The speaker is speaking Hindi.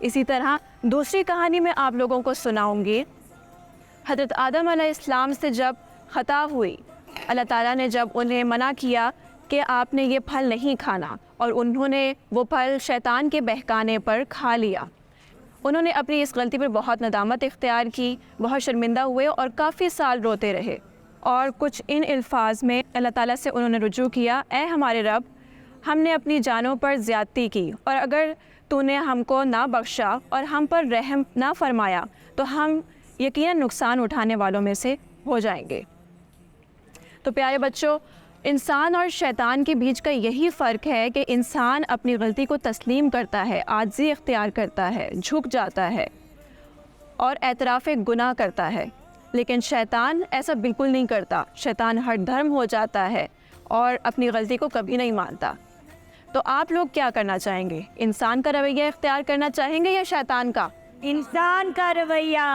इसी तरह दूसरी कहानी मैं आप लोगों को सुनाऊंगी। हज़रत आदम अलैहिस्सलाम से जब ख़ता हुई, अल्लाह ताला ने जब उन्हें मना किया कि आपने ये फल नहीं खाना, और उन्होंने वो फल शैतान के बहकाने पर खा लिया। उन्होंने अपनी इस गलती पर बहुत नदामत इख्तियार की, बहुत शर्मिंदा हुए और काफ़ी साल रोते रहे। और कुछ इन अल्फाज में अल्लाह ताला से उन्होंने रुजू किया, ए हमारे रब, हमने अपनी जानों पर ज़्यादती की, और अगर तूने हमको ना बख्शा और हम पर रहम ना फरमाया तो हम यकीनन नुकसान उठाने वालों में से हो जाएंगे। तो प्यारे बच्चों, इंसान और शैतान के बीच का यही फ़र्क है कि इंसान अपनी गलती को तस्लीम करता है, आजिज़ी इख्तियार करता है, झुक जाता है और एतराफ़ गुनाह करता है। लेकिन शैतान ऐसा बिल्कुल नहीं करता। शैतान हठधर्म हो जाता है और अपनी गलती को कभी नहीं मानता। तो आप लोग क्या करना चाहेंगे? इंसान का रवैया इख्तियार करना चाहेंगे या शैतान का? इंसान का रवैया।